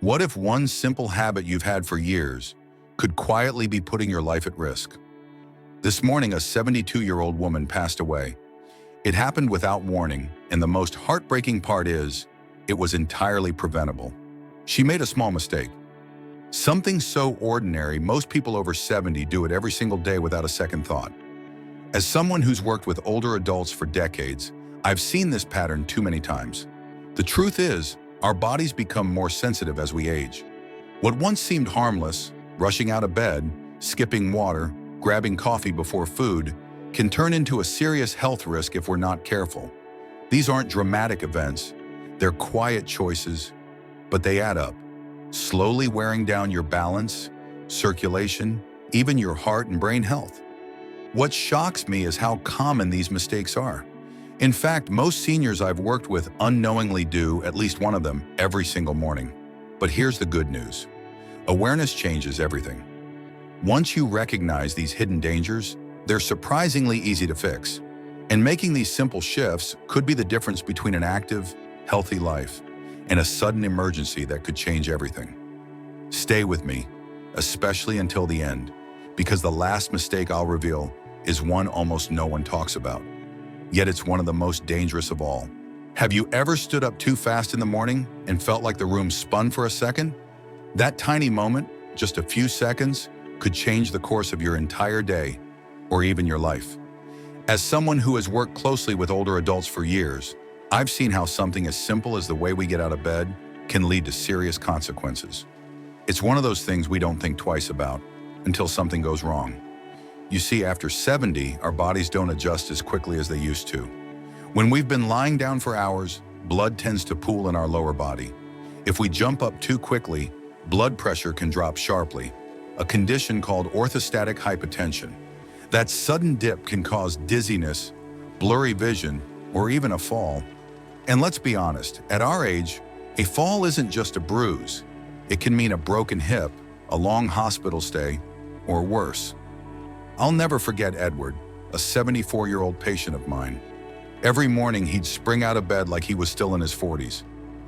What if one simple habit you've had for years could quietly be putting your life at risk? This morning, a 72-year-old woman passed away. It happened without warning, and the most heartbreaking part is, it was entirely preventable. She made a small mistake. Something so ordinary, most people over 70 do it every single day without a second thought. As someone who's worked with older adults for decades, I've seen this pattern too many times. The truth is, our bodies become more sensitive as we age. What once seemed harmless, rushing out of bed, skipping water, grabbing coffee before food, can turn into a serious health risk if we're not careful. These aren't dramatic events, they're quiet choices, but they add up, slowly wearing down your balance, circulation, even your heart and brain health. What shocks me is how common these mistakes are. In fact, most seniors I've worked with unknowingly do at least one of them every single morning. But here's the good news. Awareness changes everything. Once you recognize these hidden dangers, they're surprisingly easy to fix. And making these simple shifts could be the difference between an active, healthy life and a sudden emergency that could change everything. Stay with me, especially until the end, because the last mistake I'll reveal is one almost no one talks about. Yet it's one of the most dangerous of all. Have you ever stood up too fast in the morning and felt like the room spun for a second? That tiny moment, just a few seconds, could change the course of your entire day or even your life. As someone who has worked closely with older adults for years, I've seen how something as simple as the way we get out of bed can lead to serious consequences. It's one of those things we don't think twice about until something goes wrong. You see, after 70, our bodies don't adjust as quickly as they used to. When we've been lying down for hours, blood tends to pool in our lower body. If we jump up too quickly, blood pressure can drop sharply, a condition called orthostatic hypotension. That sudden dip can cause dizziness, blurry vision, or even a fall. And let's be honest, at our age, a fall isn't just a bruise. It can mean a broken hip, a long hospital stay, or worse. I'll never forget Edward, a 74-year-old patient of mine. Every morning he'd spring out of bed like he was still in his 40s.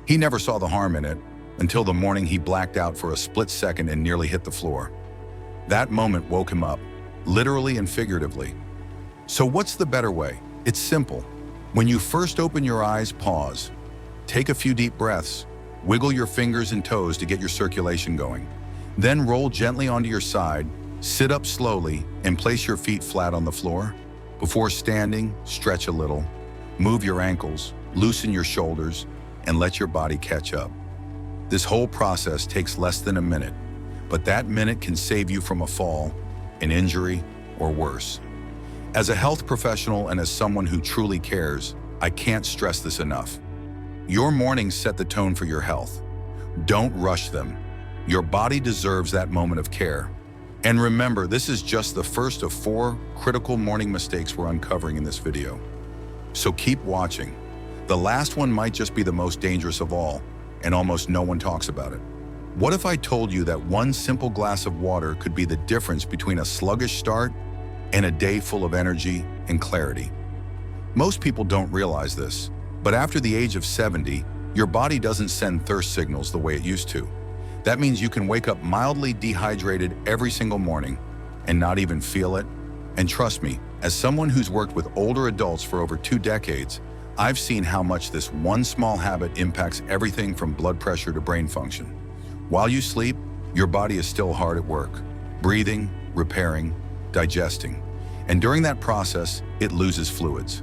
He never saw the harm in it until the morning he blacked out for a split second and nearly hit the floor. That moment woke him up, literally and figuratively. So what's the better way? It's simple. When you first open your eyes, pause. Take a few deep breaths. Wiggle your fingers and toes to get your circulation going. Then roll gently onto your side, sit up slowly, and place your feet flat on the floor. Before standing, stretch a little. Move your ankles, loosen your shoulders, and let your body catch up. This whole process takes less than a minute, but that minute can save you from a fall, an injury, or worse. As a health professional and as someone who truly cares, I can't stress this enough. Your mornings set the tone for your health. Don't rush them. Your body deserves that moment of care. And remember, this is just the first of 4 critical morning mistakes we're uncovering in this video. So keep watching. The last one might just be the most dangerous of all, and almost no one talks about it. What if I told you that one simple glass of water could be the difference between a sluggish start and a day full of energy and clarity? Most people don't realize this, but after the age of 70, your body doesn't send thirst signals the way it used to. That means you can wake up mildly dehydrated every single morning and not even feel it. And trust me, as someone who's worked with older adults for over 2 decades, I've seen how much this one small habit impacts everything from blood pressure to brain function. While you sleep, your body is still hard at work, breathing, repairing, digesting. And during that process, it loses fluids.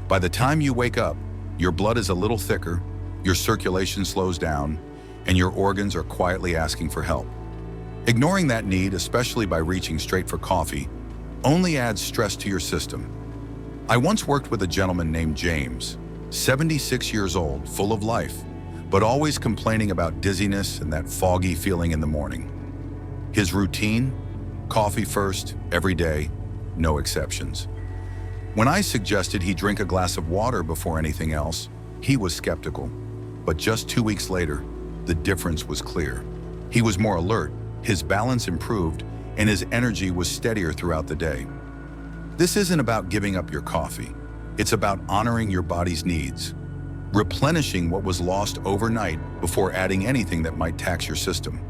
By the time you wake up, your blood is a little thicker, your circulation slows down, and your organs are quietly asking for help. Ignoring that need, especially by reaching straight for coffee, only adds stress to your system. I once worked with a gentleman named James, 76 years old, full of life, but always complaining about dizziness and that foggy feeling in the morning. His routine? Coffee first, every day, no exceptions. When I suggested he drink a glass of water before anything else, he was skeptical. But just 2 weeks later, the difference was clear. He was more alert, his balance improved, and his energy was steadier throughout the day. This isn't about giving up your coffee. It's about honoring your body's needs. replenishing what was lost overnight before adding anything that might tax your system.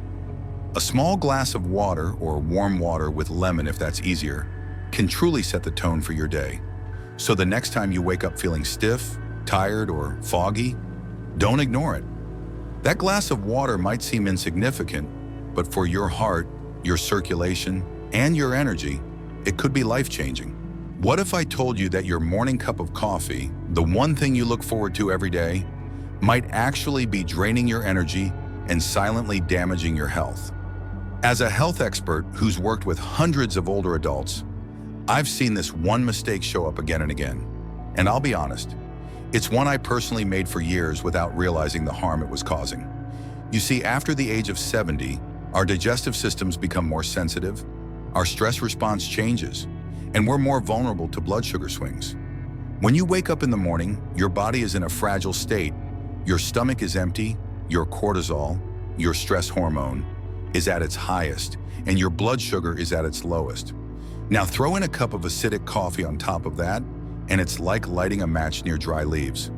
A small glass of water, or warm water with lemon if that's easier, can truly set the tone for your day. So the next time you wake up feeling stiff, tired, or foggy, don't ignore it. That glass of water might seem insignificant, but for your heart, your circulation, and your energy, it could be life-changing. What if I told you that your morning cup of coffee, the one thing you look forward to every day, might actually be draining your energy and silently damaging your health? As a health expert who's worked with hundreds of older adults, I've seen this one mistake show up again and again. And I'll be honest, it's one I personally made for years without realizing the harm it was causing. You see, after the age of 70, our digestive systems become more sensitive, our stress response changes, and we're more vulnerable to blood sugar swings. When you wake up in the morning, your body is in a fragile state. Your stomach is empty, your cortisol, your stress hormone, is at its highest, and your blood sugar is at its lowest. Now throw in a cup of acidic coffee on top of that, and it's like lighting a match near dry leaves.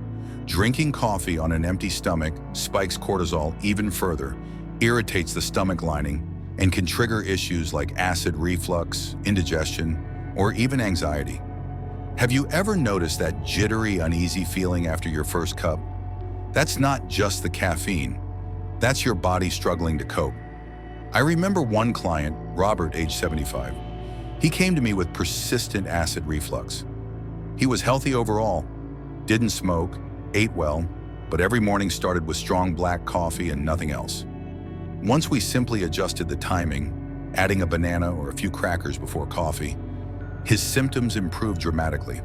Drinking coffee on an empty stomach spikes cortisol even further, irritates the stomach lining, and can trigger issues like acid reflux, indigestion, or even anxiety. Have you ever noticed that jittery, uneasy feeling after your first cup? That's not just the caffeine. That's your body struggling to cope. I remember one client, Robert, age 75. He came to me with persistent acid reflux. He was healthy overall, didn't smoke, ate well, but every morning started with strong black coffee and nothing else. Once we simply adjusted the timing, adding a banana or a few crackers before coffee, his symptoms improved dramatically.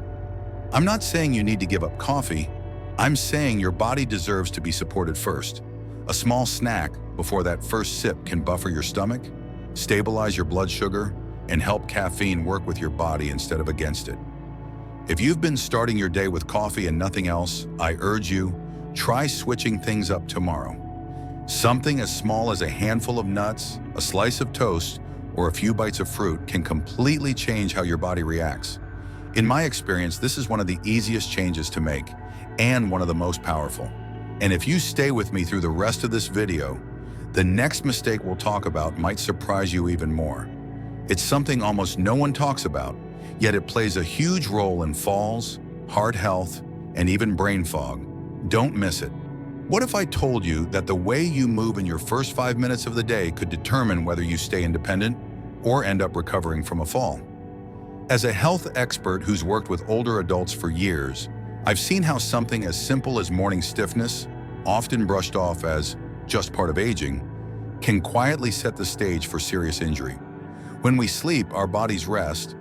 I'm not saying you need to give up coffee. I'm saying your body deserves to be supported first. A small snack before that first sip can buffer your stomach, stabilize your blood sugar, and help caffeine work with your body instead of against it. If you've been starting your day with coffee and nothing else, I urge you, try switching things up tomorrow. Something as small as a handful of nuts, a slice of toast, or a few bites of fruit can completely change how your body reacts. In my experience, this is one of the easiest changes to make and one of the most powerful. And if you stay with me through the rest of this video, the next mistake we'll talk about might surprise you even more. It's something almost no one talks about, yet it plays a huge role in falls, heart health, and even brain fog. Don't miss it. What if I told you that the way you move in your first 5 minutes of the day could determine whether you stay independent or end up recovering from a fall? As a health expert who's worked with older adults for years, I've seen how something as simple as morning stiffness, often brushed off as just part of aging, can quietly set the stage for serious injury. When we sleep, our bodies rest,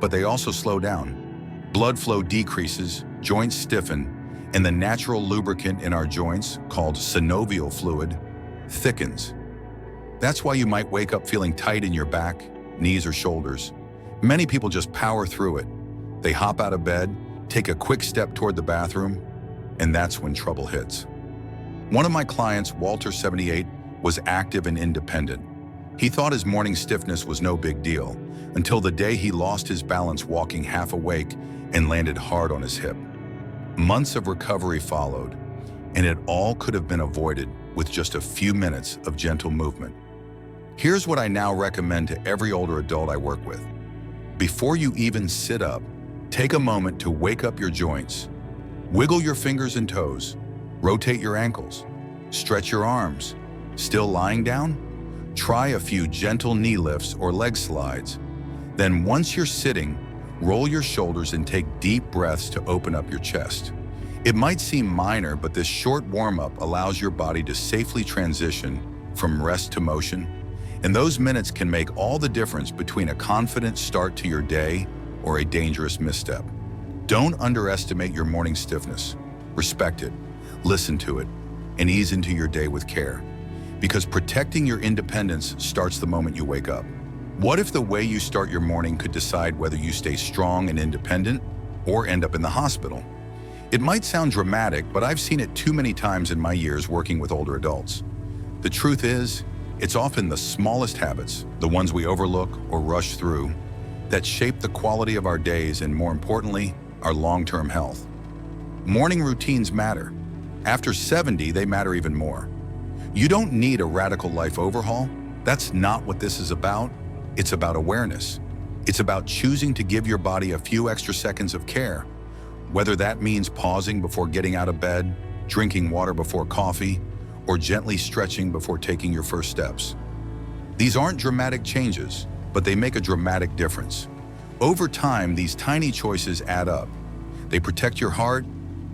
but they also slow down. Blood flow decreases, joints stiffen, and the natural lubricant in our joints, called synovial fluid, thickens. That's why you might wake up feeling tight in your back, knees, or shoulders. Many people just power through it. They hop out of bed, take a quick step toward the bathroom, and that's when trouble hits. One of my clients, Walter, 78, was active and independent. He thought his morning stiffness was no big deal, until the day he lost his balance walking half awake and landed hard on his hip. Months of recovery followed, and it all could have been avoided with just a few minutes of gentle movement. Here's what I now recommend to every older adult I work with. Before you even sit up, take a moment to wake up your joints. Wiggle your fingers and toes, rotate your ankles, stretch your arms. Still lying down? Try a few gentle knee lifts or leg slides. Then once you're sitting, roll your shoulders and take deep breaths to open up your chest. It might seem minor, but this short warm-up allows your body to safely transition from rest to motion, and those minutes can make all the difference between a confident start to your day or a dangerous misstep. Don't underestimate your morning stiffness. Respect it, listen to it, and ease into your day with care. Because protecting your independence starts the moment you wake up. What if the way you start your morning could decide whether you stay strong and independent or end up in the hospital? It might sound dramatic, but I've seen it too many times in my years working with older adults. The truth is, it's often the smallest habits, the ones we overlook or rush through, that shape the quality of our days and, more importantly, our long-term health. Morning routines matter. After 70, they matter even more. You don't need a radical life overhaul. That's not what this is about. It's about awareness. It's about choosing to give your body a few extra seconds of care, whether that means pausing before getting out of bed, drinking water before coffee, or gently stretching before taking your first steps. These aren't dramatic changes, but they make a dramatic difference. Over time, these tiny choices add up. They protect your heart,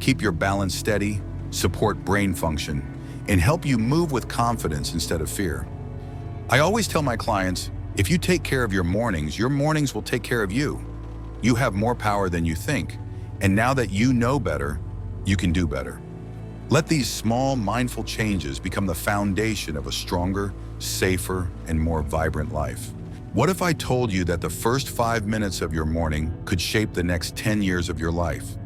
keep your balance steady, support brain function, and help you move with confidence instead of fear. I always tell my clients, if you take care of your mornings will take care of you. You have more power than you think, and now that you know better, you can do better. Let these small, mindful changes become the foundation of a stronger, safer, and more vibrant life. What if I told you that the first 5 minutes of your morning could shape the next 10 years of your life?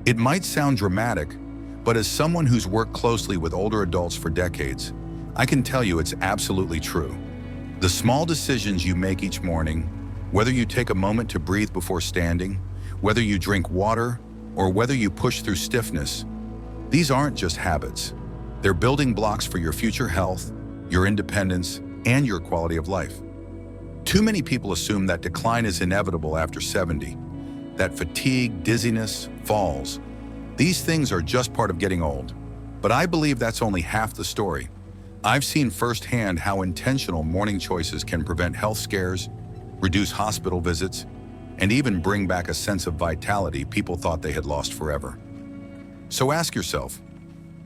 It might sound dramatic, but as someone who's worked closely with older adults for decades, I can tell you it's absolutely true. The small decisions you make each morning, whether you take a moment to breathe before standing, whether you drink water, or whether you push through stiffness, these aren't just habits. They're building blocks for your future health, your independence, and your quality of life. Too many people assume that decline is inevitable after 70, that fatigue, dizziness, falls. These things are just part of getting old. But I believe that's only half the story. I've seen firsthand how intentional morning choices can prevent health scares, reduce hospital visits, and even bring back a sense of vitality people thought they had lost forever. So ask yourself,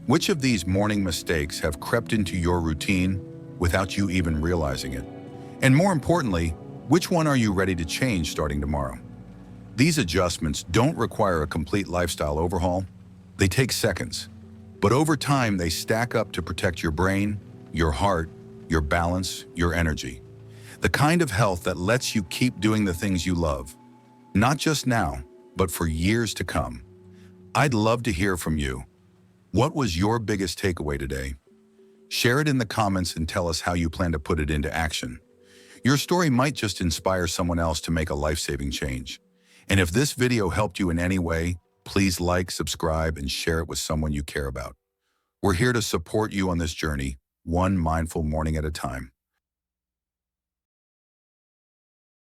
which of these morning mistakes have crept into your routine without you even realizing it? And more importantly, which one are you ready to change starting tomorrow? These adjustments don't require a complete lifestyle overhaul. They take seconds. But over time, they stack up to protect your brain, your heart, your balance, your energy. The kind of health that lets you keep doing the things you love, not just now, but for years to come. I'd love to hear from you. What was your biggest takeaway today? Share it in the comments and tell us how you plan to put it into action. Your story might just inspire someone else to make a life-saving change. And if this video helped you in any way, please like, subscribe, and share it with someone you care about. We're here to support you on this journey, one mindful morning at a time.